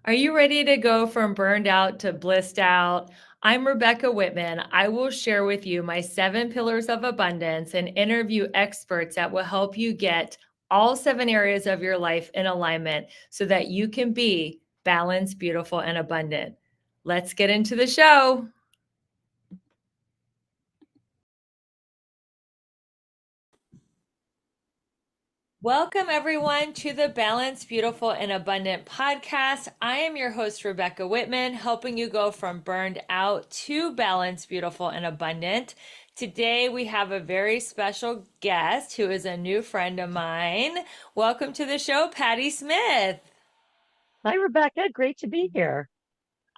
Are you ready to go from burned out to blissed out? I'm Rebecca Whitman. I will share with you my 7 pillars of abundance and interview experts that will help you get all 7 areas of your life in alignment so that you can be balanced, beautiful, and abundant. Let's get into the show. Welcome, everyone, to the Balanced, Beautiful, and Abundant podcast. I am your host, Rebecca Whitman, helping you go from burned out to balanced, beautiful, and abundant. Today, we have a very special guest who is a new friend of mine. Welcome to the show, Patty Smith. Hi, Rebecca. Great to be here.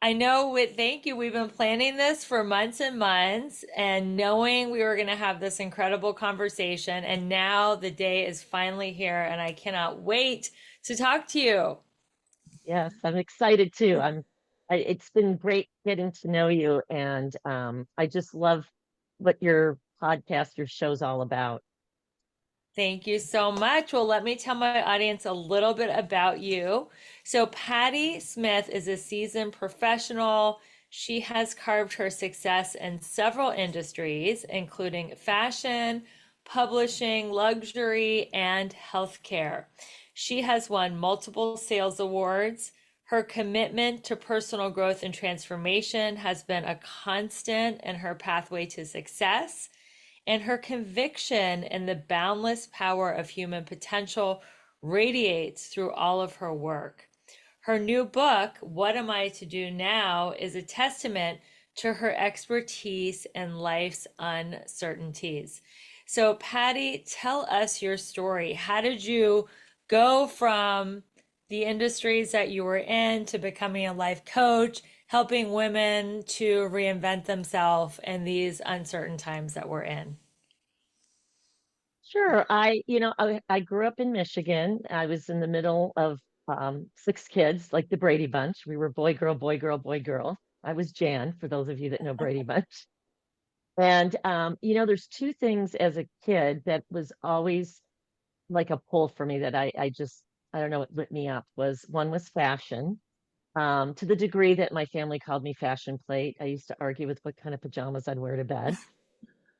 I know thank you. We've been planning this for months and months and knowing we were going to have this incredible conversation. And now the day is finally here, and I cannot wait to talk to you. Yes, I'm excited too. It's been great getting to know you, and I just love what your podcast, your show's all about. Thank you so much. Well, let me tell my audience a little bit about you. So, Patty Smith is a seasoned professional. She has carved her success in several industries, including fashion, publishing, luxury, and healthcare. She has won multiple sales awards. Her commitment to personal growth and transformation has been a constant in her pathway to success, and her conviction in the boundless power of human potential radiates through all of her work. Her new book, What Am I to Do Now, is a testament to her expertise in life's uncertainties. So, Patty, tell us your story. How did you go from the industries that you were in to becoming a life coach, helping women to reinvent themselves in these uncertain times that we're in? Sure. I grew up in Michigan. I was in the middle of six kids, like the Brady Bunch. We were boy, girl, boy, girl, boy, girl. I was Jan, for those of you that know Brady Bunch. And there's two things as a kid that was always like a pull for me that I don't know, it lit me up. Was one was fashion, to the degree that my family called me fashion plate. I used to argue with what kind of pajamas I'd wear to bed.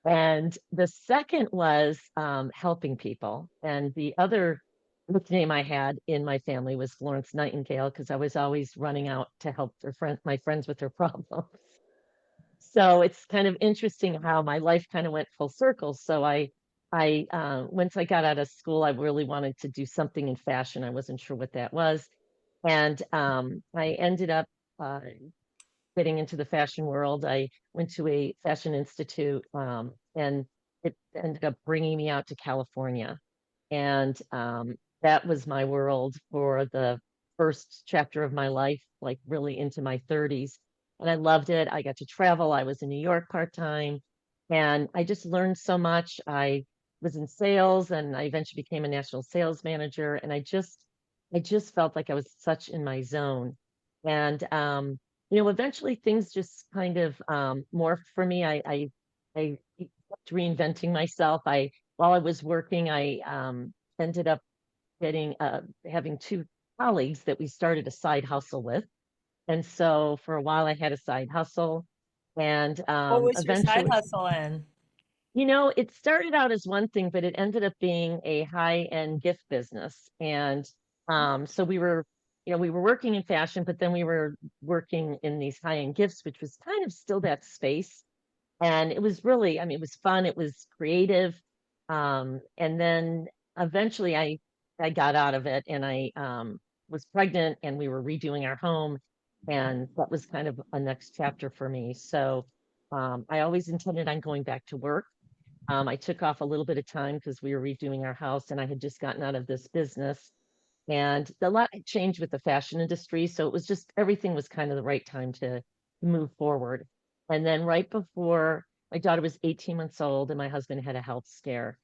And the second was helping people. And the other nickname I had in my family was Florence Nightingale because I was always running out to help my friends with their problems. So it's kind of interesting how my life kind of went full circle. Once I got out of school, I really wanted to do something in fashion. I wasn't sure what that was. And I ended up uh, getting into the fashion world. I went to a fashion institute, and it ended up bringing me out to California. And that was my world for the first chapter of my life, like really into my 30s. And I loved it. I got to travel. I was in New York part-time, and I just learned so much. I was in sales, and I eventually became a national sales manager. And I just felt like I was such in my zone. And eventually things just kind of morphed for me. I kept reinventing myself. While I was working, I ended up getting having two colleagues that we started a side hustle with. And so for a while, I had a side hustle, and What was your side eventually, hustle in? it started out as one thing, but it ended up being a high-end gift business. And so we were working in fashion, but then we were working in these high-end gifts, which was kind of still that space. And it was really, I mean, it was fun, it was creative. And then eventually I got out of it, and I was pregnant, and we were redoing our home. And that was kind of a next chapter for me. So I always intended on going back to work. I took off a little bit of time because we were redoing our house, and I had just gotten out of this business. And a lot had changed with the fashion industry. So it was just everything was kind of the right time to move forward. And then right before my daughter was 18 months old and my husband had a health scare.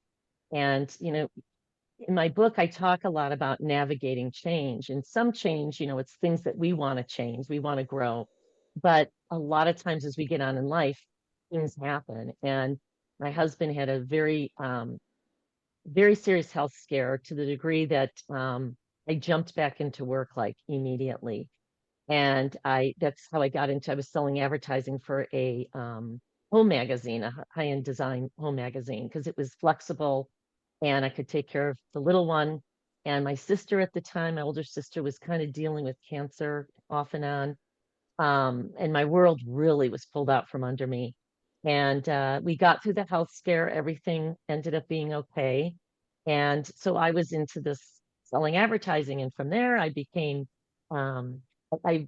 And, in my book, I talk a lot about navigating change. And some change, it's things that we want to change, we want to grow. But a lot of times as we get on in life, things happen. And my husband had a very serious health scare to the degree that I jumped back into work like immediately. And that's how I got into, I was selling advertising for a home magazine, a high-end design home magazine, because it was flexible and I could take care of the little one. And my sister at the time, my older sister, was kind of dealing with cancer off and on. And my world really was pulled out from under me. And we got through the health scare. Everything ended up being okay. And so I was into this selling advertising. And from there, I became, I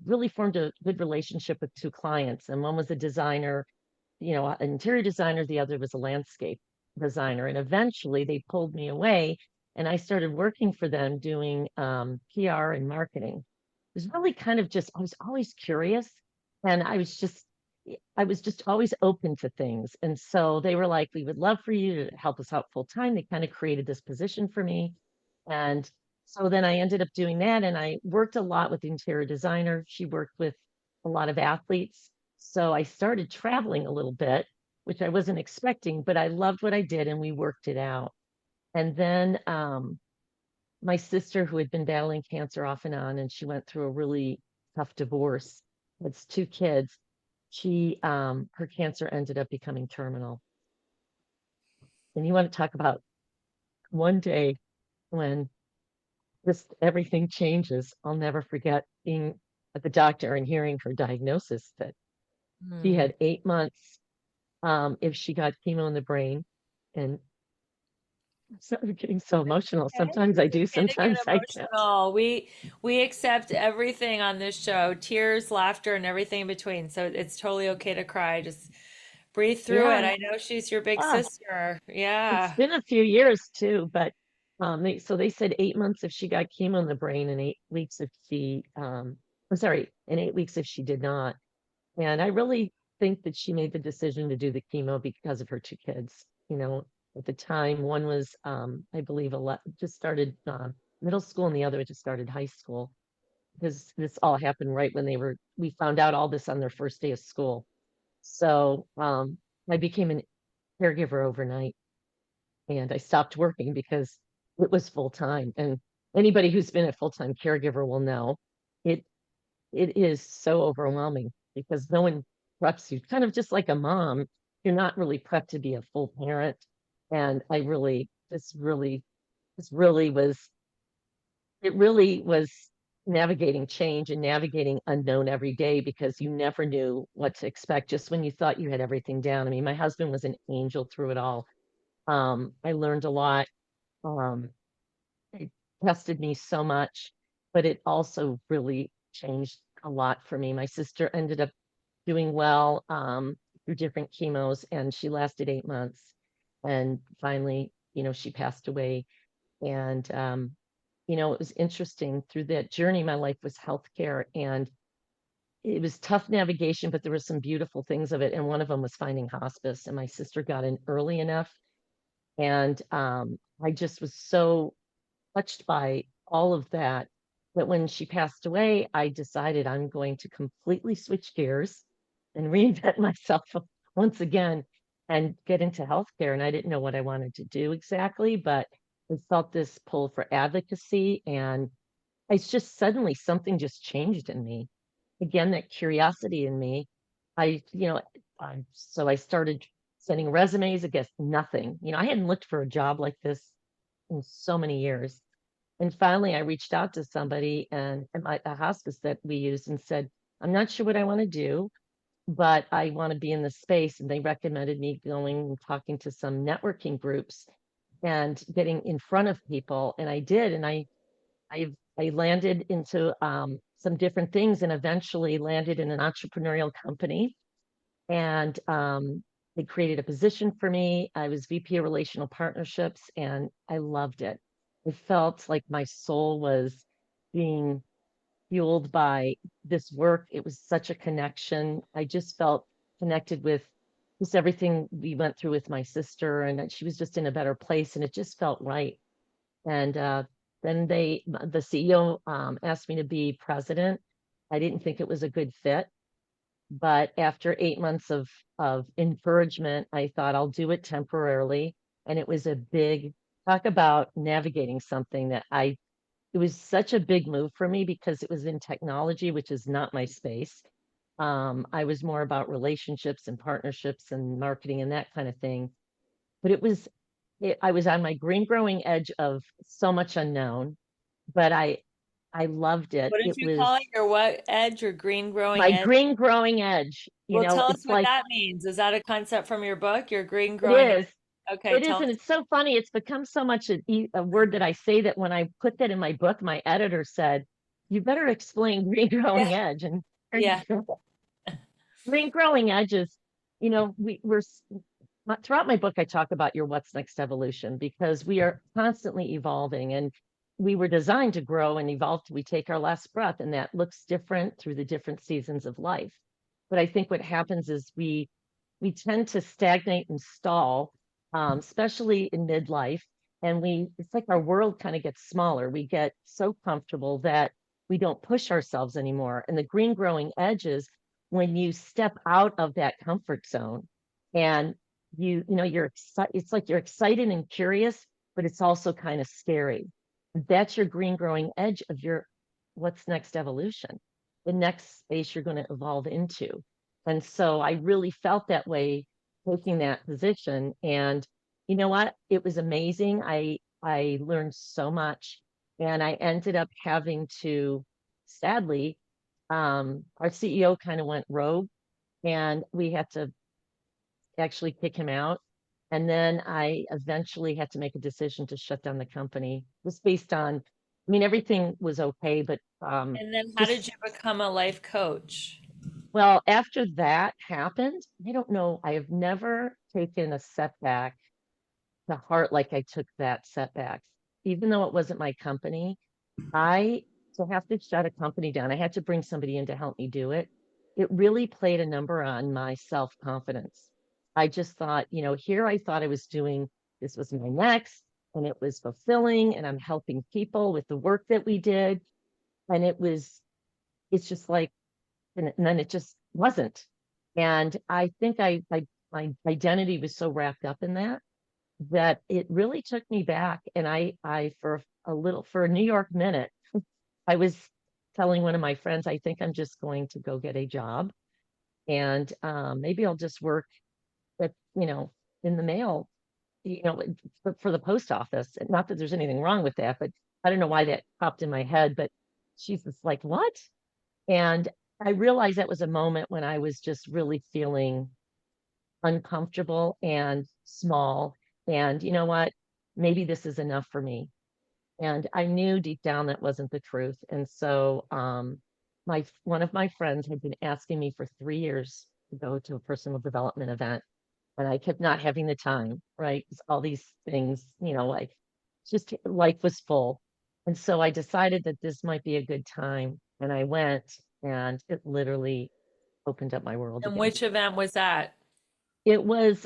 really formed a good relationship with two clients. And one was a designer, an interior designer, the other was a landscape designer. And eventually they pulled me away and I started working for them doing PR and marketing. It was really kind of just, I was always curious and I was just always open to things. And so they were like, we would love for you to help us out full time. They kind of created this position for me. And so then I ended up doing that and I worked a lot with the interior designer. She worked with a lot of athletes. So I started traveling a little bit, which I wasn't expecting, but I loved what I did and we worked it out. And then my sister, who had been battling cancer off and on, and she went through a really tough divorce, has two kids. Her cancer ended up becoming terminal. And you want to talk about one day when just everything changes. I'll never forget being at the doctor and hearing her diagnosis that she Hmm. had 8 months if she got chemo in the brain. And so I'm getting so emotional. Okay. Sometimes I It's do, okay to get sometimes I can't. emotional. We accept everything on this show, tears, laughter, and everything in between. So it's totally okay to cry. Just breathe through it. Yeah. I know she's your big Ah, sister. it's Yeah. been a few years too, but so they said 8 months if she got chemo in the brain, and 8 weeks if I'm sorry, and 8 weeks if she did not. And I really think that she made the decision to do the chemo because of her two kids. At the time, one was, I believe, just started middle school, and the other just started high school. Because this all happened right when we found out all this on their first day of school. So I became a caregiver overnight and I stopped working because it was full time. And anybody who's been a full time caregiver will know it it is so overwhelming because no one preps you. Kind of just like a mom, you're not really prepped to be a full parent. And I really, this really was, it really was navigating change and navigating unknown every day because you never knew what to expect just when you thought you had everything down. I mean, my husband was an angel through it all. I learned a lot. Um, it tested me so much, but it also really changed a lot for me. My sister ended up doing well through different chemos, and she lasted 8 months. And finally, she passed away. And it was interesting through that journey. My life was healthcare, and it was tough navigation, but there were some beautiful things of it. And one of them was finding hospice. And my sister got in early enough, and I just was so touched by all of that, that when she passed away, I decided I'm going to completely switch gears and reinvent myself once again and get into healthcare. And I didn't know what I wanted to do exactly, but I felt this pull for advocacy. And it's just suddenly something just changed in me. Again, that curiosity in me. I, you know, so I started sending resumes against nothing. I hadn't looked for a job like this in so many years. And finally, I reached out to somebody and at a hospice that we used and said, I'm not sure what I want to do, but I want to be in this space. And they recommended me going and talking to some networking groups and getting in front of people. And I did. And I, I landed into some different things and eventually landed in an entrepreneurial company. And they created a position for me. I was VP of Relational Partnerships and I loved it. I felt like my soul was being fueled by this work. It was such a connection. I just felt connected with just everything we went through with my sister, and that she was just in a better place, and it just felt right. And then the CEO asked me to be president. I didn't think it was a good fit, but after 8 months of encouragement, I thought I'll do it temporarily. And it was a big talk about navigating something that I it was such a big move for me because it was in technology, which is not my space. I was more about relationships and partnerships and marketing and that kind of thing. But I was on my green growing edge of so much unknown, but I loved it. What did It you call was it? Your what edge? Your green growing my edge? green growing edge. Well, tell us It's what like that means. Is that a concept from your book? Your green it growing edge? is. Okay, It is, tell and us. it's so funny. It's become so much a word that I say that when I put that in my book, my editor said, "You better explain green Yeah, growing edge." And there you yeah. go. Green growing edges, throughout my book, I talk about your what's next evolution because we are constantly evolving and we were designed to grow and evolve till we take our last breath. And that looks different through the different seasons of life. But I think what happens is we tend to stagnate and stall, especially in midlife. And it's like our world kind of gets smaller. We get so comfortable that we don't push ourselves anymore. And the green growing edges, when you step out of that comfort zone and you're excited, it's like you're excited and curious, but it's also kind of scary. That's your green growing edge of your what's next evolution, the next space you're going to evolve into. And so I really felt that way taking that position. And you know what? It was amazing. I learned so much. And I ended up having to, sadly, our CEO kind of went rogue and we had to actually kick him out. And then I eventually had to make a decision to shut down the company. It was based on, I mean, everything was okay, but And then how did just you become a life coach? well, after that happened, I don't know. I have never taken a setback to heart like I took that setback. Even though it wasn't my company, I to have to shut a company down, I had to bring somebody in to help me do it. It really played a number on my self-confidence. I just thought, here I thought I was doing this was my next, and it was fulfilling, and I'm helping people with the work that we did. And it's just like and then it just wasn't. And I think my identity was so wrapped up in that that it really took me back. And I for a New York minute, I was telling one of my friends, I think I'm just going to go get a job and maybe I'll just work at, in the mail, you know, for the post office. Not that there's anything wrong with that, but I don't know why that popped in my head. But she's just like, what? And I realized that was a moment when I was just really feeling uncomfortable and small. And you know what? Maybe this is enough for me. And I knew deep down that wasn't the truth. And so my one of my friends had been asking me for 3 years to go to a personal development event. And I kept not having the time, right? 'Cause all these things, like just life was full. And so I decided that this might be a good time. And I went and it literally opened up my world And again. which event was that? It was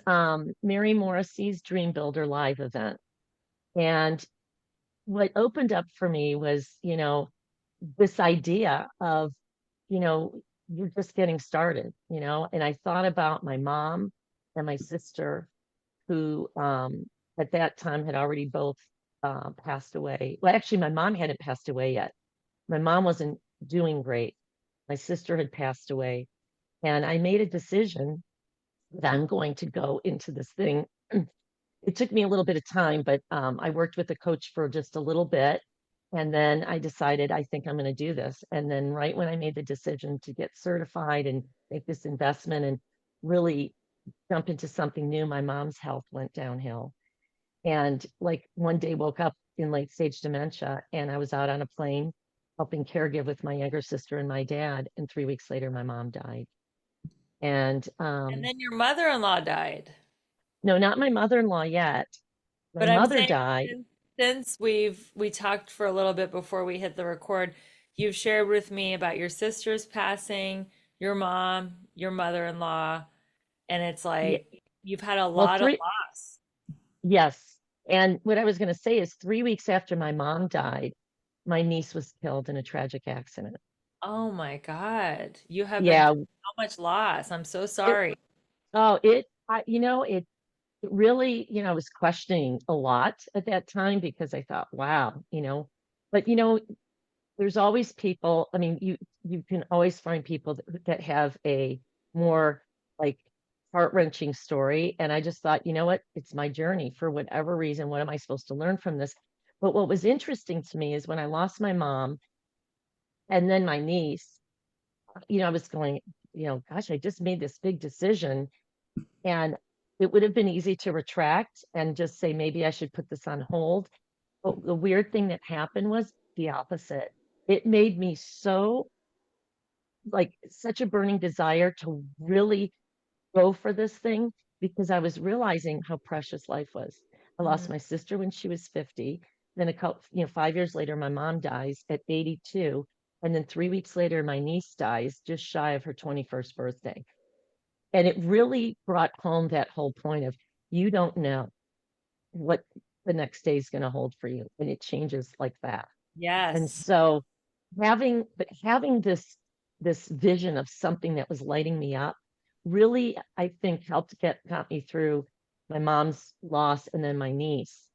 Mary Morrissey's Dream Builder Live event. And what opened up for me was, this idea of, you know, you're just getting started, and I thought about my mom and my sister who at that time had already both passed away. Well, actually, my mom hadn't passed away yet. My mom wasn't doing great. My sister had passed away. And I made a decision that I'm going to go into this thing. It took me a little bit of time, but I worked with a coach for just a little bit. And then I decided, I think I'm going to do this. And then, right when I made the decision to get certified and make this investment and really jump into something new, my mom's health went downhill. And like one day woke up in late stage dementia and I was out on a plane helping caregive with my younger sister and my dad. And 3 weeks later, my mom died. And And then your mother-in-law died. no, not my mother-in-law yet. My But I'm mother saying died. since we talked for a little bit before we hit the record, you've shared with me about your sister's passing, your mom, your mother-in-law, and it's Yeah, like you've had a well, lot of loss. yes. And what I was going to say is 3 weeks after my mom died, my niece was killed in a tragic accident. Oh my God. You have been Yeah, through so much loss. I'm so it, sorry. oh, it really, I was questioning a lot at that time because I thought, wow, But there's always people. I mean, you can always find people that have a more like heart-wrenching story. And I just thought, you know what? It's my journey for whatever reason. What am I supposed to learn from this? But what was interesting to me is when I lost my mom and then my niece, I was going, gosh, I just made this big decision. And it would have been easy to retract and just say, maybe I should put this on hold. But the weird thing that happened was the opposite. It made me so like such a burning desire to really go for this thing because I was realizing how precious life was. I lost Mm. my sister when she was 50. Then 5 years later, my mom dies at 82. And then 3 weeks later, my niece dies just shy of her 21st birthday. And it really brought home that whole point of you don't know what the next day is going to hold for you. And it changes like that. And Yes. so having this vision of something that was lighting me up really, I think, got me through my mom's loss and then my niece.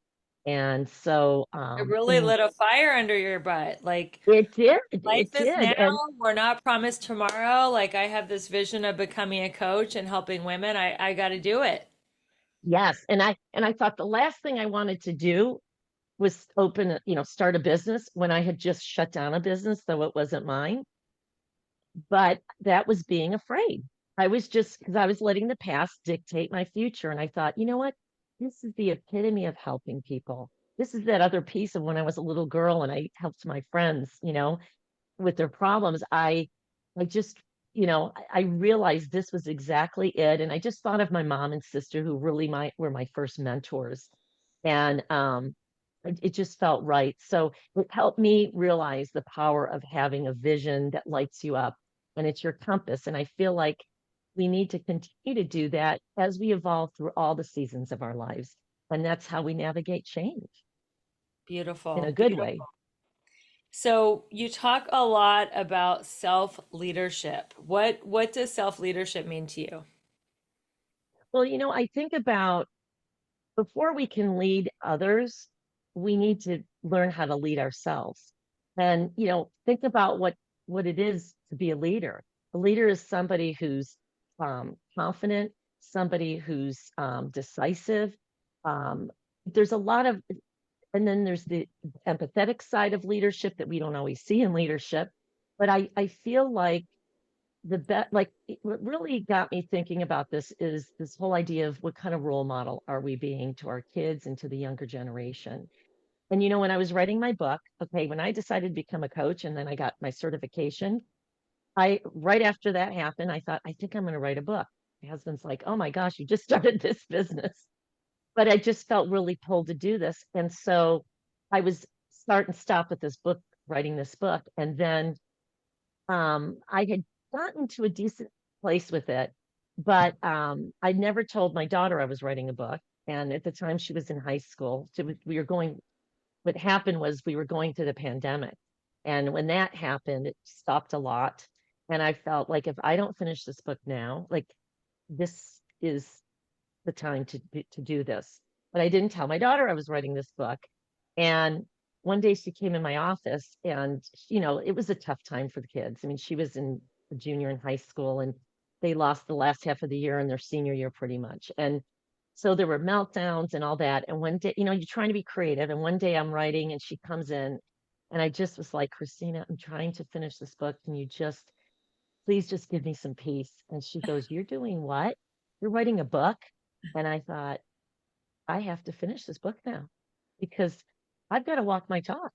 And so It really and lit a fire under your butt. Like, it did, life it is did. now. And We're not promised tomorrow. Like, I have this vision of becoming a coach and helping women. I got to do it. yes, and I thought the last thing I wanted to do was start a business when I had just shut down a business, though it wasn't mine. But that was being afraid. I was just because I was letting the past dictate my future. And I thought, you know what? This is the epitome of helping people. This is that other piece of when I was a little girl and I helped my friends, with their problems. I just, I realized this was exactly it. And I just thought of my mom and sister who really were my first mentors. And it just felt right. So it helped me realize the power of having a vision that lights you up and it's your compass. And I feel like we need to continue to do that as we evolve through all the seasons of our lives. And that's how we navigate change in a Beautiful. good way. Beautiful. So you talk a lot about self-leadership. What does self-leadership mean to you? Well, I think about before we can lead others, we need to learn how to lead ourselves. And, think about what it is to be a leader. A leader is somebody who's confident, somebody who's decisive. Um, there's a lot of, and then there's the empathetic side of leadership that we don't always see in leadership. But I feel like what really got me thinking about this is this whole idea of what kind of role model are we being to our kids and to the younger generation. And when I was writing my book, okay, when I decided to become a coach and then I got my certification, I right after that happened, I thought, I think I'm going to write a book. My husband's like, oh my gosh, you just started this business. But I just felt really pulled to do this. And so I was start and stop with this book, writing this book. And then I had gotten to a decent place with it, but I never told my daughter I was writing a book. And at the time she was in high school, what happened was we were going through the pandemic. And when that happened, it stopped a lot. And I felt like if I don't finish this book now, like this is the time to do this. But I didn't tell my daughter I was writing this book. And one day she came in my office and it was a tough time for the kids. I mean, she was in a junior in high school and they lost the last half of the year and their senior year pretty much. And so there were meltdowns and all that. And one day, you're trying to be creative. And one day I'm writing and she comes in and I just was like, Christina, I'm trying to finish this book. Can you just please just give me some peace? And she goes, you're doing what? You're writing a book? And I thought, I have to finish this book now because I've got to walk my talk. I'm,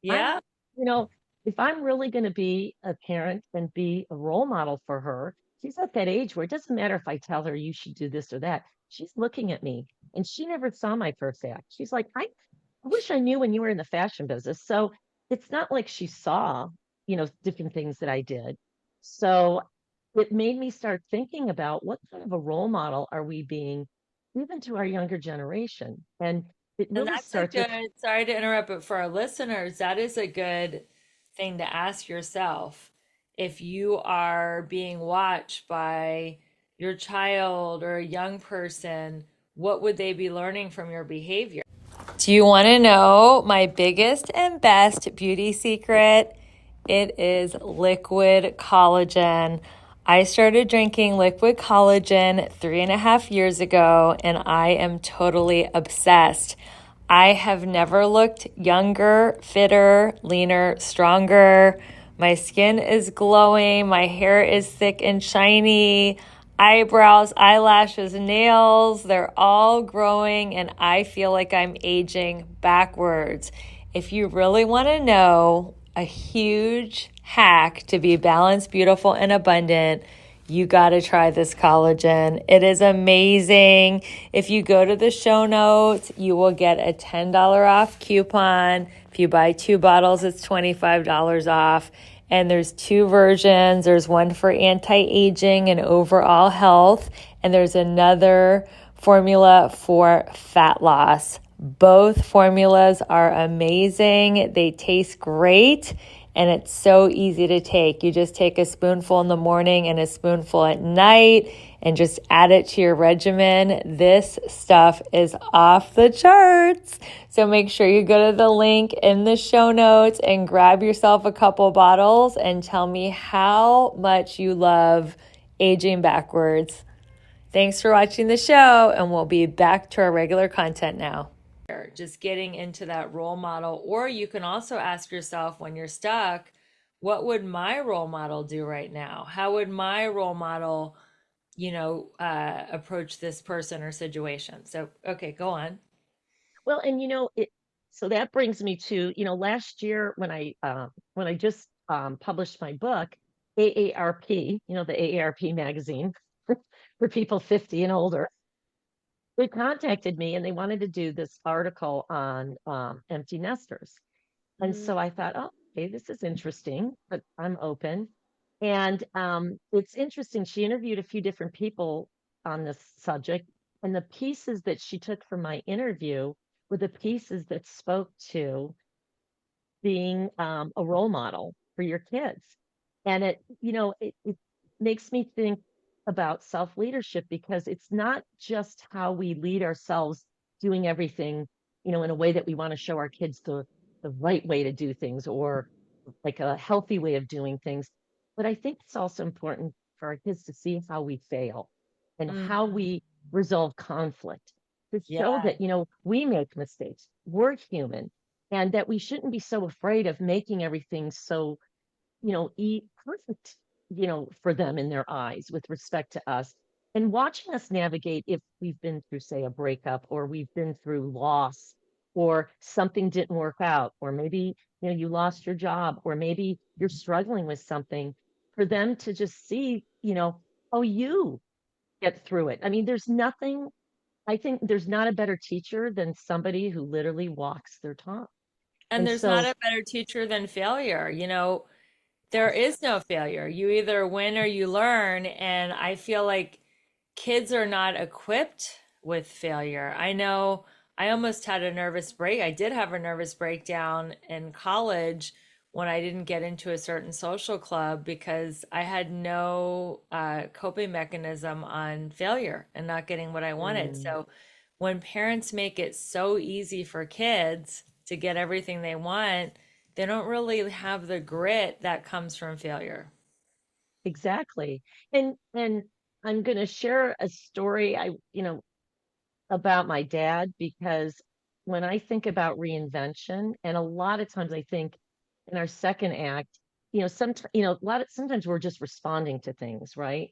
Yeah. you know, if I'm really going to be a parent and be a role model for her, she's at that age where it doesn't matter if I tell her you should do this or that. She's looking at me and she never saw my first act. She's like, I wish I knew when you were in the fashion business. So it's not like she saw, different things that I did. So it made me start thinking about what kind of a role model are we being even to our younger generation. And it And really that's a starts with, good, sorry to interrupt, but for our listeners, that is a good thing to ask yourself. If you are being watched by your child or a young person, what would they be learning from your behavior? Do you want to know my biggest and best beauty secret? It is liquid collagen. I started drinking liquid collagen 3.5 years ago, and I am totally obsessed. I have never looked younger, fitter, leaner, stronger. My skin is glowing. My hair is thick and shiny. Eyebrows, eyelashes, nails, they're all growing, and I feel like I'm aging backwards. If you really want to know a huge hack to be balanced, beautiful, and abundant, you got to try this collagen. It is amazing. If you go to the show notes, you will get a $10 off coupon. If you buy 2 bottles, it's $25 off. And there's two versions. There's one for anti-aging and overall health, and there's another formula for fat loss. Both formulas are amazing. They taste great, and it's so easy to take. You just take a spoonful in the morning and a spoonful at night and just add it to your regimen. This stuff is off the charts. So make sure you go to the link in the show notes and grab yourself a couple bottles and tell me how much you love aging backwards. Thanks for watching the show, and we'll be back to our regular content now. Just getting into that role model, or you can also ask yourself when you're stuck, what would my role model do right now? How would my role model, approach this person or situation? So, okay, go on. Well, and so that brings me to, last year when I just published my book, AARP, the AARP magazine for people 50 and older, they contacted me and they wanted to do this article on empty nesters. And Mm, so I thought, oh, okay, this is interesting, but I'm open. And it's interesting. She interviewed a few different people on this subject, and the pieces that she took from my interview were the pieces that spoke to being a role model for your kids. And it makes me think about self leadership because it's not just how we lead ourselves doing everything, in a way that we want to show our kids the right way to do things or like a healthy way of doing things. But I think it's also important for our kids to see how we fail and how mm, we resolve conflict to show yeah. that, we make mistakes. We're human and that we shouldn't be so afraid of making everything so perfect for them in their eyes with respect to us and watching us navigate if we've been through say a breakup or we've been through loss or something didn't work out or maybe you lost your job or maybe you're struggling with something for them to just see oh you get through it. I mean there's nothing. I think there's not a better teacher than somebody who literally walks their talk. And And there's not so a better teacher than failure. There is no failure. You either win or you learn. And I feel like kids are not equipped with failure. I know I almost had a nervous break. I did have a nervous breakdown in college when I didn't get into a certain social club because I had no coping mechanism on failure and not getting what I wanted. mm, So when parents make it so easy for kids to get everything they want, they don't really have the grit that comes from failure. exactly. And I'm going to share a story about my dad because when I think about reinvention, and a lot of times I think in our second act, sometimes sometimes we're just responding to things, right?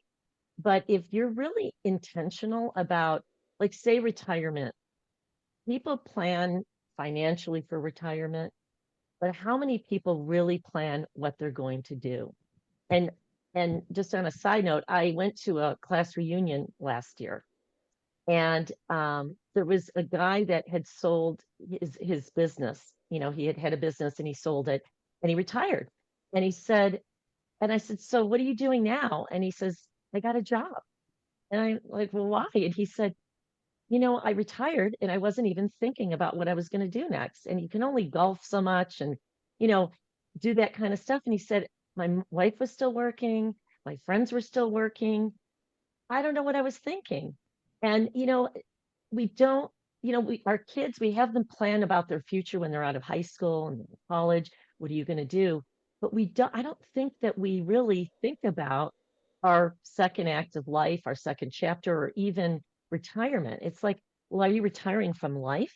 But if you're really intentional about, like, say, retirement, people plan financially for retirement, but how many people really plan what they're going to do? And and just on a side note, I went to a class reunion last year, and there was a guy that had sold his business. He had had a business and he sold it, and he retired. And he said, and I said, so what are you doing now? And he says, I got a job. And I'm like, well, why? And he said, I retired and I wasn't even thinking about what I was going to do next. And you can only golf so much and, you know, do that kind of stuff. And he said, my wife was still working, my friends were still working. I don't know what I was thinking. And, we don't. our kids, we have them plan about their future when they're out of high school and college. What are you going to do? But I don't think that we really think about our second act of life, our second chapter, or even retirement. It's like, well, are you retiring from life?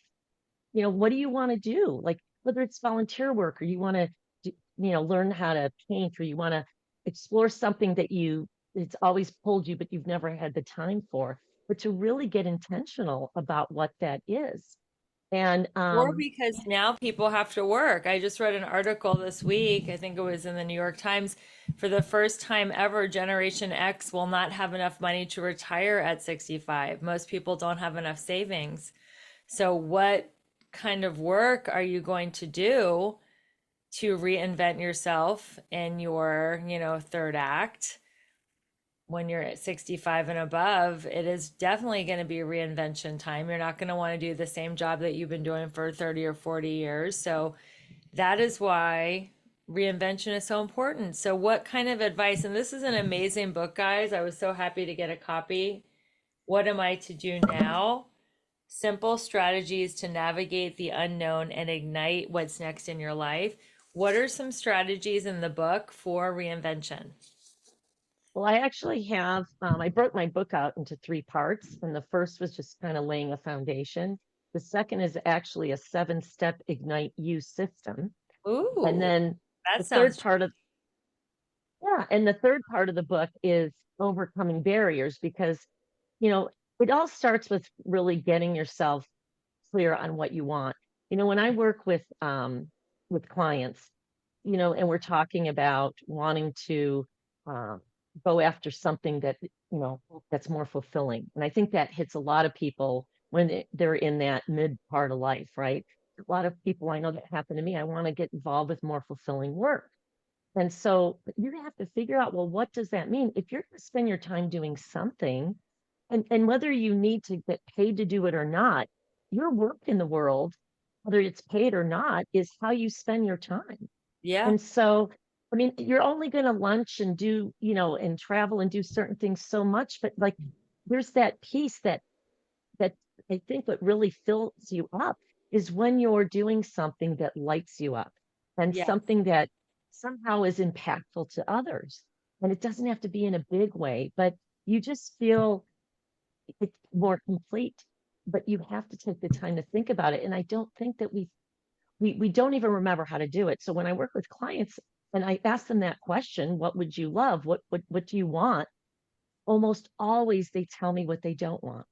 What do you want to do? Like, whether it's volunteer work or you want to, learn how to paint, or you want to explore something that it's always pulled you, but you've never had the time for, but to really get intentional about what that is. And Or because now people have to work. I just read an article this week, I think it was in the New York Times. For the first time ever, Generation X will not have enough money to retire at 65. Most people don't have enough savings. So, what kind of work are you going to do to reinvent yourself in your, third act? When you're at 65 and above, it is definitely going to be reinvention time. You're not going to want to do the same job that you've been doing for 30 or 40 years. So that is why reinvention is so important. So, what kind of advice? And this is an amazing book, guys. I was so happy to get a copy. What am I to do now? Simple strategies to navigate the unknown and ignite what's next in your life. What are some strategies in the book for reinvention? well, I actually I broke my book out into three parts. And the first was just kind of laying a foundation. The second is actually a 7-step Ignite You system. And Ooh, then that the sounds. and the third part of the book is overcoming barriers, because, you know, it all starts with really getting yourself clear on what you want. When I work with clients, and we're talking about wanting to um, go after something that's more fulfilling. And I think that hits a lot of people when they're in that mid part of life, right? A lot of people I know that happen to me. I want to get involved with more fulfilling work. And so you have to figure out, well, what does that mean? If you're going to spend your time doing something, and whether you need to get paid to do it or not, your work in the world, whether it's paid or not, is how you spend your time. Yeah. And so, I mean, you're only going to lunch and do, and travel and do certain things so much, but like there's that piece that I think what really fills you up is when you're doing something that lights you up and Yeah. something that somehow is impactful to others. And it doesn't have to be in a big way, but you just feel it's more complete. But you have to take the time to think about it. And I don't think that we don't even remember how to do it. So when I work with clients and I ask them that question, what would you love? What do you want? Almost always they tell me what they don't want.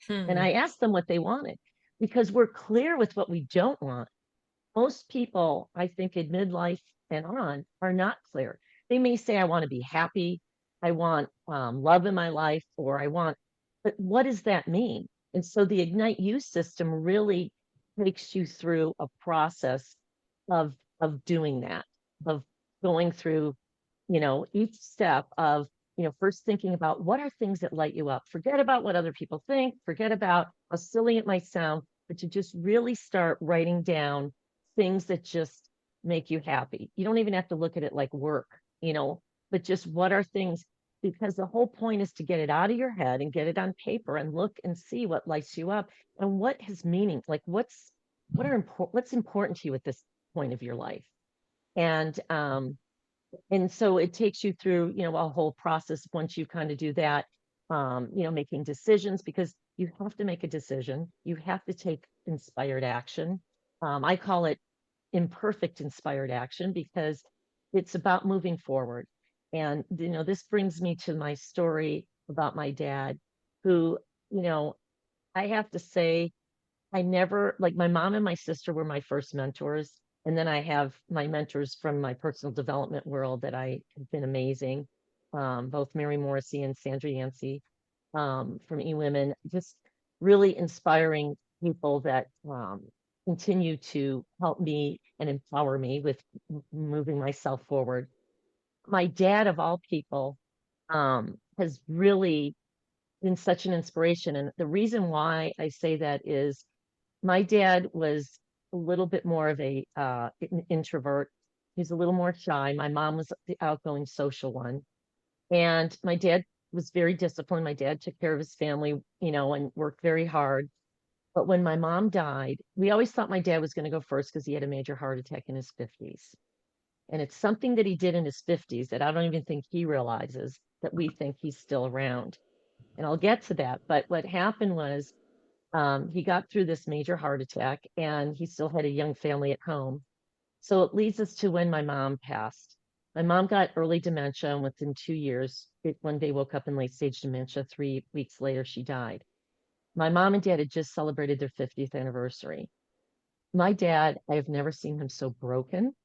And Hmm. I asked them what they wanted, because we're clear with what we don't want. Most people, I think, in midlife and on are not clear. They may say, I want to be happy, I want love in my life, or but what does that mean? And so the Ignite You system really takes you through a process of doing that, of going through each step of, first thinking about what are things that light you up. Forget about what other people think, forget about how silly it might sound, but to just really start writing down things that just make you happy. You don't even have to look at it like work, but just what are things, because the whole point is to get it out of your head and get it on paper and look and see what lights you up and what has meaning, like what's important to you at this point of your life. And so it takes you through, a whole process once you kind of do that, making decisions, because you have to make a decision. You have to take inspired action. I call it imperfect inspired action, because it's about moving forward. And, this brings me to my story about my dad, who, you know, I have to say, I never, like, my mom and my sister were my first mentors. And then I have my mentors from my personal development world that I have been amazing. Both Mary Morrissey and Sandra Yancey, from eWomen, just really inspiring people that continue to help me and empower me with moving myself forward. My dad, of all people, has really been such an inspiration. And the reason why I say that is my dad was a little bit more of an introvert. He's a little more shy. My mom was the outgoing social one. And my dad was very disciplined. My dad took care of his family, and worked very hard. But when my mom died, we always thought my dad was going to go first because he had a major heart attack in his 50s. And it's something that he did in his 50s that I don't even think he realizes that we think he's still around. And I'll get to that. But what happened was he got through this major heart attack and he still had a young family at home. So it leads us to when my mom passed. My mom got early dementia, and within 2 years, it one day woke up in late stage dementia. 3 weeks later, she died. My mom and dad had just celebrated their 50th anniversary. My dad, I have never seen him so broken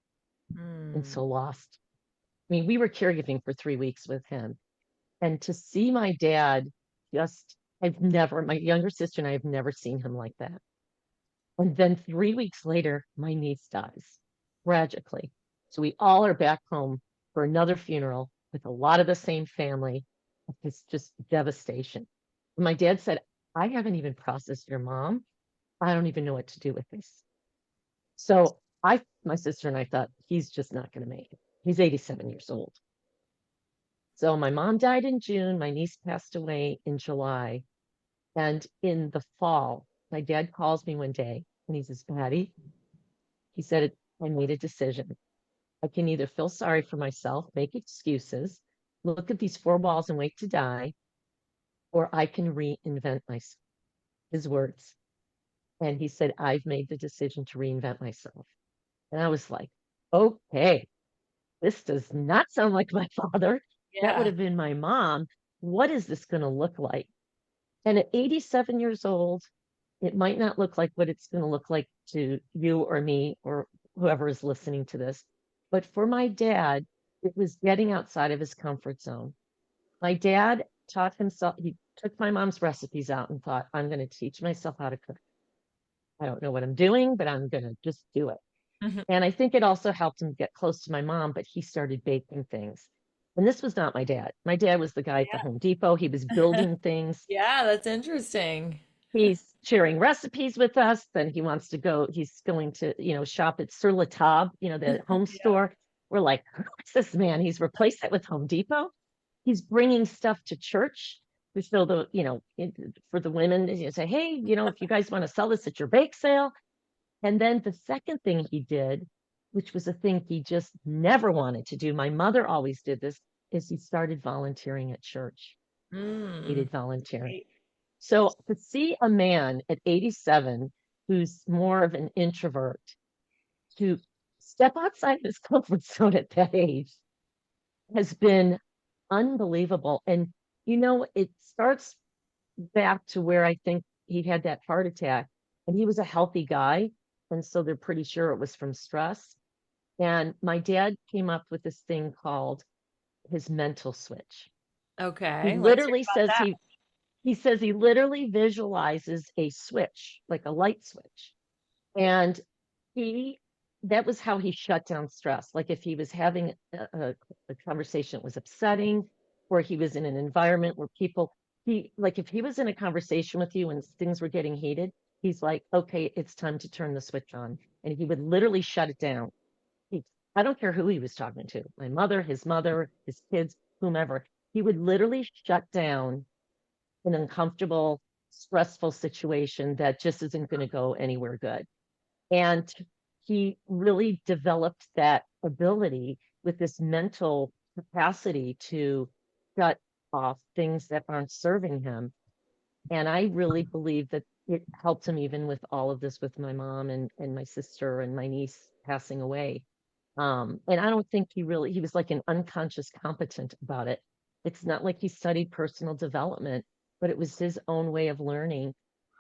and Mm. so lost. I mean, we were caregiving for 3 weeks with him. And to see my dad just, my younger sister and I have never seen him like that. And then 3 weeks later, my niece dies tragically. So we all are back home for another funeral with a lot of the same family. It's just devastation. My dad said, I haven't even processed your mom. I don't even know what to do with this. So my sister and I thought, he's just not going to make it. He's 87 years old. So my mom died in June. My niece passed away in July. And in the fall, my dad calls me one day and he says, Patty, he said, I made a decision. I can either feel sorry for myself, make excuses, look at these four walls and wait to die, or I can reinvent myself. His words. And he said, I've made the decision to reinvent myself. And I was like, okay, this does not sound like my father. That would Yeah. have been my mom. What is this going to look like? And at 87 years old, it might not look like what it's going to look like to you or me or whoever is listening to this. But for my dad, it was getting outside of his comfort zone. My dad taught himself, he took my mom's recipes out and thought, I'm going to teach myself how to cook. I don't know what I'm doing, but I'm going to just do it. Mhm. And I think it also helped him get close to my mom, but he started baking things. And this was not my dad. My dad was the guy at the Home Depot. He was building things. Yeah, that's interesting. He's sharing recipes with us. Then he wants to go, he's going to, shop at Sur La Table, the home Yeah. store. We're like, who's this man? He's replaced it with Home Depot. He's bringing stuff to church to show for the women, say, hey, if you guys want to sell this at your bake sale. And then the second thing he did, which was a thing he just never wanted to do, my mother always did this, is he started volunteering at church. He Mm. did volunteering. Great. So to see a man at 87 who's more of an introvert to step outside his comfort zone at that age has been unbelievable. And, it starts back to where I think he had that heart attack and he was a healthy guy. And so they're pretty sure it was from stress. And my dad came up with this thing called his mental switch. He Okay, let's hear literally about says that. he says he literally visualizes a switch, like a light switch. And he that was how he shut down stress. Like if he was having a conversation that was upsetting, or he was in an environment where if he was in a conversation with you and things were getting heated, he's like, okay, it's time to turn the switch on. And he would literally shut it down. He, I don't care who he was talking to, my mother, his kids, whomever. He would literally shut down an uncomfortable, stressful situation that just isn't going to go anywhere good. And he really developed that ability with this mental capacity to shut off things that aren't serving him. And I really believe that it helped him even with all of this with my mom and my sister and my niece passing away. And I don't think he was like an unconscious competent about it. It's not like he studied personal development, but it was his own way of learning.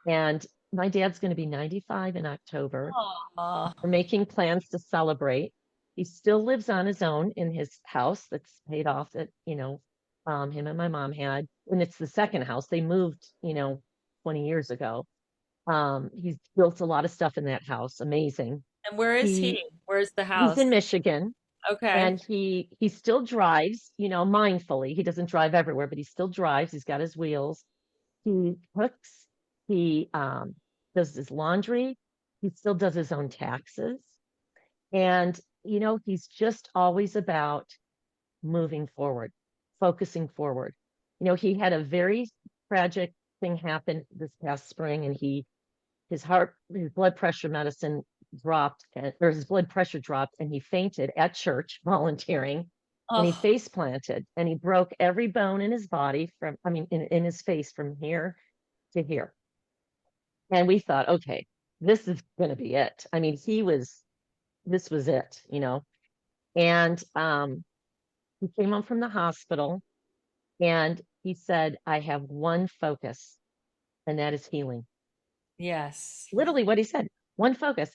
And my dad's going to be 95 in October. Aw. We're making plans to celebrate. He still lives on his own in his house that's paid off that, him and my mom had. And it's the second house. They moved, 20 years ago. He's built a lot of stuff in that house. Amazing. And where is he? He Where's the he's house? in Michigan Okay. and he still drives, mindfully. He doesn't drive everywhere, but he still drives. He's got his wheels. He cooks. He does his laundry. He still does his own taxes. And, he's just always about moving forward, focusing forward. He had a very tragic thing happen this past spring and his blood pressure medicine dropped, or his blood pressure dropped, and he fainted at church volunteering, and he Oh, face planted, and he broke every bone in his body from, I mean, in his face from here to here. And we thought, okay, this is going to be it. I mean, this was it, you know. And he came home from the hospital and he said, I have one focus, and that is healing. yes. Literally what he said, one focus.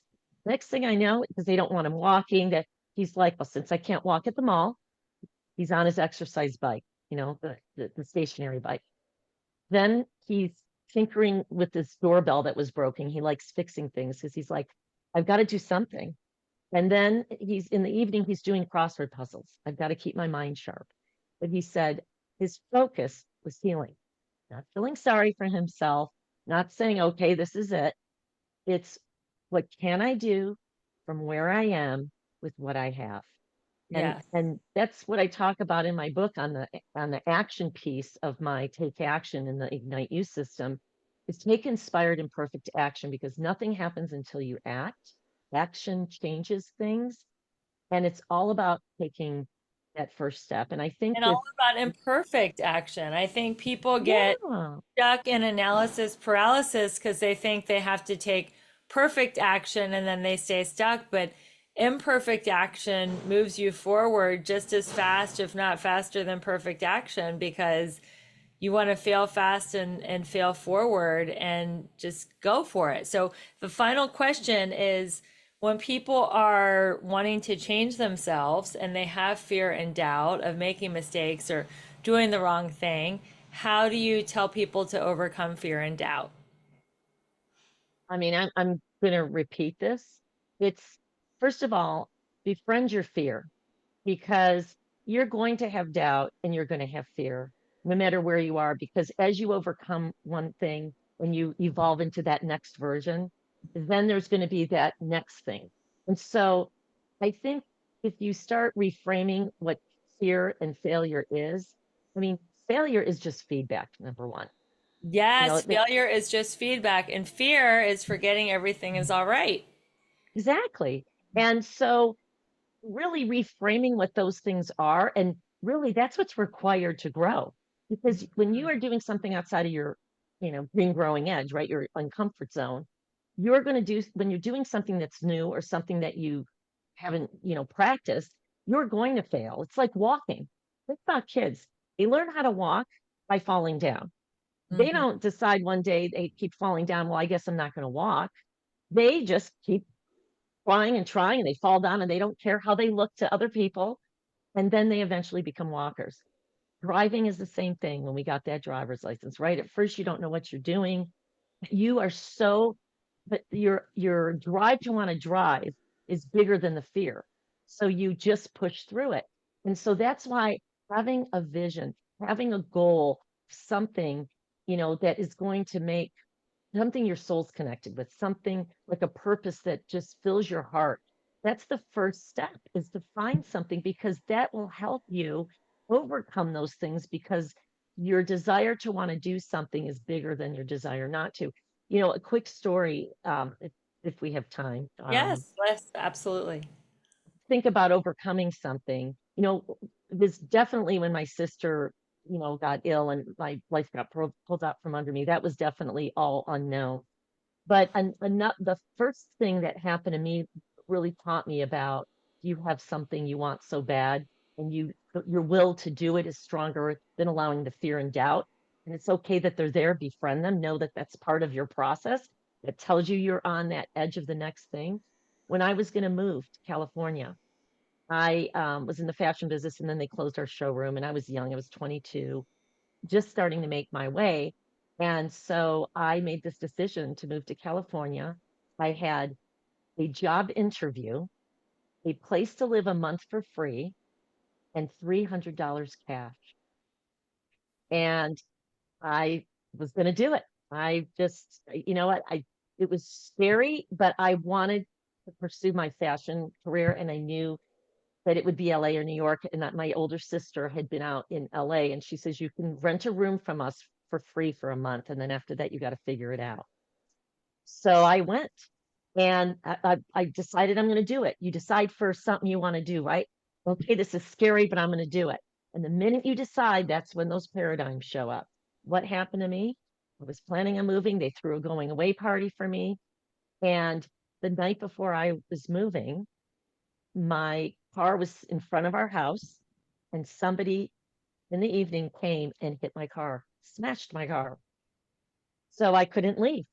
Next thing I know, because they don't want him walking, that he's like, well, since I can't walk at the mall, he's on his exercise bike, you know, the stationary bike. Then he's tinkering with this doorbell that was broken. He likes fixing things because he's like, I've got to do something. And then he's in the evening, he's doing crossword puzzles. I've got to keep my mind sharp. But he said his focus was healing, not feeling sorry for himself, not saying, okay, this is it. It's what can I do from where I am with what I have? And Yes. that's what I talk about in my book on the action piece of my take action in the Ignite You system is take inspired and perfect action, because nothing happens until you act. Action changes things, and it's all about taking that first step. And I think And all with about imperfect action. I think people get yeah, stuck in analysis paralysis because they think they have to take perfect action and then they stay stuck. But imperfect action moves you forward just as fast, if not faster than perfect action, because you want to fail fast and fail forward and just go for it. So the final question is, when people are wanting to change themselves and they have fear and doubt of making mistakes or doing the wrong thing, how do you tell people to overcome fear and doubt? I mean, I'm going to repeat this. It's first of all, befriend your fear, because you're going to have doubt and you're going to have fear no matter where you are, because as you overcome one thing and you evolve into that next version, then there's going to be that next thing. And so I think if you start reframing what fear and failure is, I mean, failure is just feedback, number one. You know, Yes, failure is just feedback, and fear is forgetting everything is all right. exactly. And so really reframing what those things are, and really that's what's required to grow, because when you are doing something outside of your, you know, green growing edge, right, your uncomfort zone, you're going to do, when you're doing something that's new or something that you haven't, you know, practiced, you're going to fail. It's like walking. Think about kids. They learn how to walk by falling down. They Mhm. don't decide one day they keep falling down, well, I guess I'm not going to walk. They just keep trying and they fall down and they don't care how they look to other people, and then they eventually become walkers. Driving is the same thing. When we got that driver's license, right, at first you don't know what you're doing. You are so, but your drive to want to drive is bigger than the fear, so you just push through it. And so that's why having a vision, having a goal, something, you know, that is going to make something your soul's connected with, something like a purpose that just fills your heart. That's the first step, is to find something, because that will help you overcome those things, because your desire to want to do something is bigger than your desire not to. You know, a quick story, if we have time. Yes, yes, absolutely. Think about overcoming something. You know, this definitely when my sister, you know, got ill and my life got pulled out from under me, that was definitely all unknown. But the first thing that happened to me really taught me about, you have something you want so bad, and your will to do it is stronger than allowing the fear and doubt. And it's okay that they're there. Befriend them. Know that that's part of your process. That tells you you're on that edge of the next thing. When I was going to move to California, I was in the fashion business, and then they closed our showroom, and I was young. I was 22, just starting to make my way. And so I made this decision to move to California. I had a job interview, a place to live a month for free, and $300 cash. And I was going to do it. I just, you know what? It was scary, but I wanted to pursue my fashion career. And I knew that it would be LA or New York, and that my older sister had been out in LA, and she says, you can rent a room from us for free for a month. And then after that, you got to figure it out. So I went and I decided I'm going to do it. You decide for something you want to do, right? Okay, this is scary, but I'm going to do it. And the minute you decide, that's when those paradigms show up. What happened to me? I was planning on moving. They threw a going away party for me. And the night before I was moving, my car was in front of our house, and somebody in the evening came and hit my car, smashed my car. So I couldn't leave.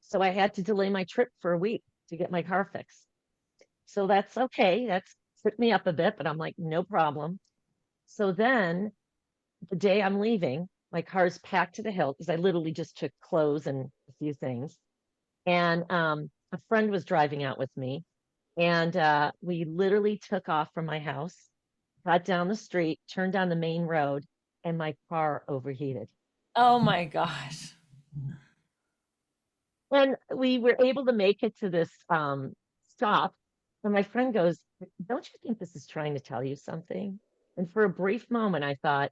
So I had to delay my trip for a week to get my car fixed. So that's okay. That's took me up a bit, but I'm like, no problem. So then the day I'm leaving, my car's packed to the hilt because I literally just took clothes and a few things. And a friend was driving out with me. And we literally took off from my house, got down the street, turned down the main road, and my car overheated. Oh my gosh. And we were able to make it to this stop. And my friend goes, "Don't you think this is trying to tell you something?" And for a brief moment, I thought,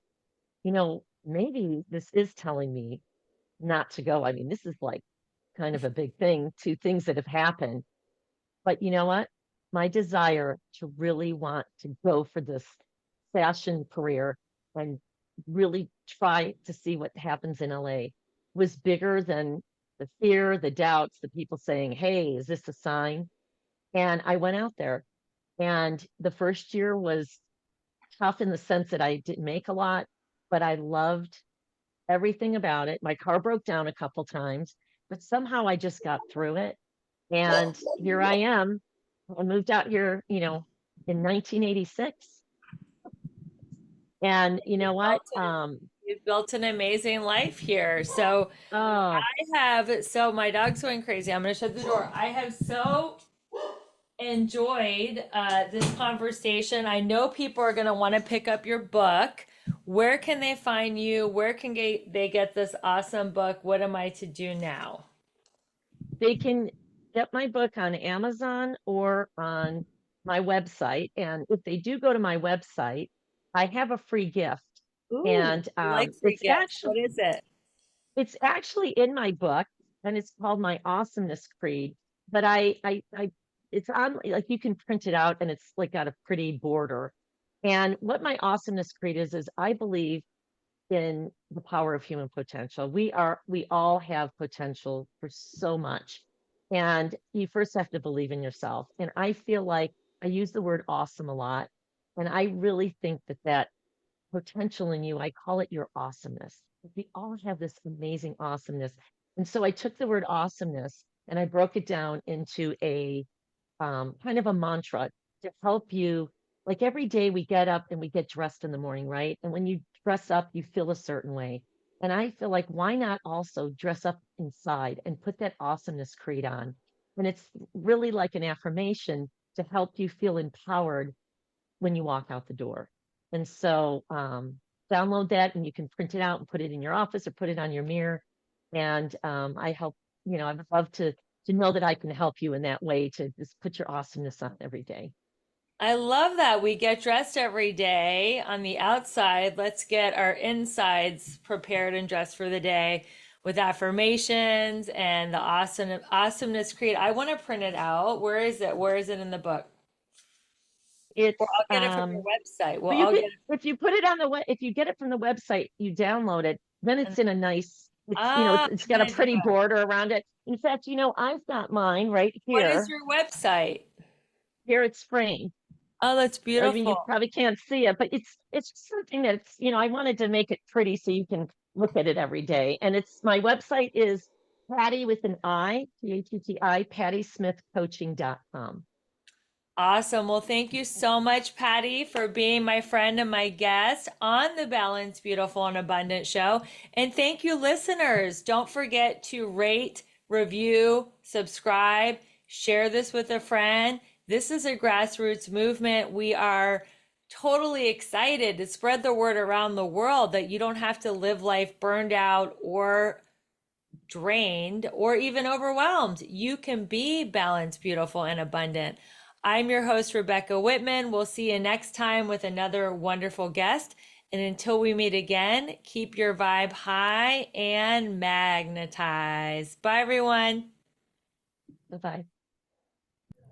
maybe this is telling me not to go. I mean, this is like kind of a big thing, two things that have happened. But you know what? My desire to really want to go for this fashion career and really try to see what happens in LA was bigger than the fear, the doubts, the people saying, "Hey, is this a sign?" And I went out there, and the first year was tough in the sense that I didn't make a lot, but I loved everything about it. My car broke down a couple times, but somehow I just got through it. And here I am. I moved out here, in 1986. And you know what? Built an, you've built an amazing life here. So Oh, my dog's going crazy. I'm going to shut the door. I have so enjoyed this conversation. I know people are going to want to pick up your book. Where can they find you? Where can they get this awesome book? What am I to do now? they can get my book on Amazon or on my website. And if they do go to my website, I have a free gift. Ooh, And I like free gifts. What is it? it's actually in my book, and it's called My Awesomeness Creed. But it's on, like, you can print it out, and it's like got a pretty border. And what my awesomeness creed is I believe in the power of human potential. We all have potential for so much. And you first have to believe in yourself. And I feel like I use the word awesome a lot. And I really think that potential in you, I call it your awesomeness. We all have this amazing awesomeness. And so I took the word awesomeness and I broke it down into a kind of a mantra to help you. Like every day we get up and we get dressed in the morning, right? And when you dress up, you feel a certain way. And I feel like, why not also dress up inside and put that awesomeness creed on? And it's really like an affirmation to help you feel empowered when you walk out the door. And so download that and you can print it out and put it in your office or put it on your mirror. And I help, I would love to know that I can help you in that way to just put your awesomeness on every day. I love that we get dressed every day on the outside. Let's get our insides prepared and dressed for the day with affirmations and the awesomeness creed. I want to print it out. Where is it? Where is it in the book? Or It's I'll get it from your website. Well, well, you I'll could, get it. if you put it on if you get it from the website, you download it, then it's in a nice, it's I'm got a gonna do pretty it. border around it. In fact, I've got mine right What is here. your website? Here it's framed. Oh, that's I mean, you beautiful. probably can't see it, but it's something that's, I wanted to make it pretty so you can look at it every day. And it's my website is Patty with an I, P-A-T-T-I, PattySmithCoaching.com. Awesome. Well, thank you so much, Patty, for being my friend and my guest on the Balanced, Beautiful, and Abundant show. And thank you, listeners. Don't forget to rate, review, subscribe, share this with a friend. This is a grassroots movement. We are totally excited to spread the word around the world that you don't have to live life burned out or drained or even overwhelmed. You can be balanced, beautiful, and abundant. I'm your host, Rebecca Whitman. We'll see you next time with another wonderful guest. And until we meet again, keep your vibe high and magnetize. Bye, everyone. Bye-bye.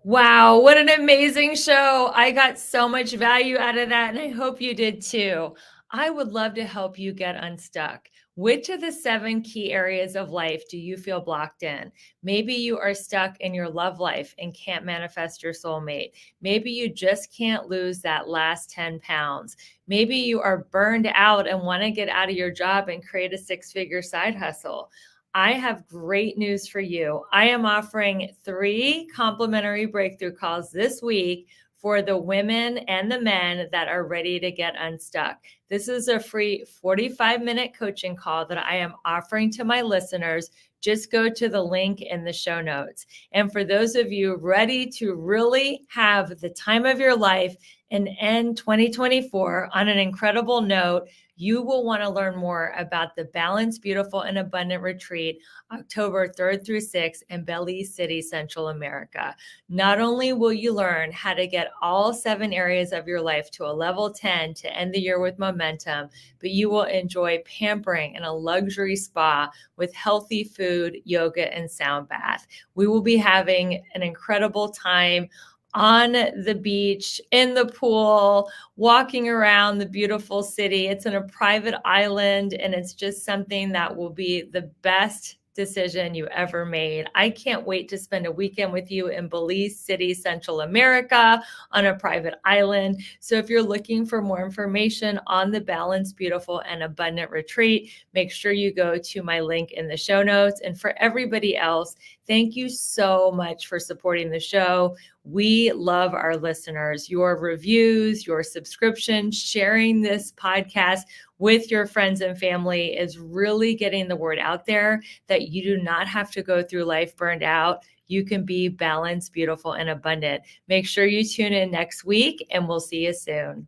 Wow, what an amazing show. I got so much value out of that, and I hope you did too. I would love to help you get unstuck. Which of the 7 key areas of life do you feel blocked in? Maybe you are stuck in your love life and can't manifest your soulmate. Maybe you just can't lose that last 10 pounds. Maybe you are burned out and want to get out of your job and create a 6-figure side hustle. I have great news for you. I am offering 3 complimentary breakthrough calls this week for the women and the men that are ready to get unstuck. This is a free 45-minute coaching call that I am offering to my listeners. Just go to the link in the show notes. And for those of you ready to really have the time of your life and end 2024 on an incredible note, you will want to learn more about the Balanced, Beautiful, and Abundant Retreat, October 3rd through 6th in Belize City, Central America. Not only will you learn how to get all 7 areas of your life to a level 10 to end the year with momentum, but you will enjoy pampering in a luxury spa with healthy food, yoga, and sound bath. We will be having an incredible time on the beach, in the pool, walking around the beautiful city. It's in a private island, and it's just something that will be the best decision you ever made. I can't wait to spend a weekend with you in Belize City, Central America, on a private island. So if you're looking for more information on the Balanced, Beautiful, and Abundant Retreat, make sure you go to my link in the show notes. And for everybody else, thank you so much for supporting the show. We love our listeners. Your reviews, your subscription, sharing this podcast with your friends and family is really getting the word out there that you do not have to go through life burned out. You can be balanced, beautiful, and abundant. Make sure you tune in next week, and we'll see you soon.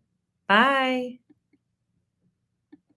Bye.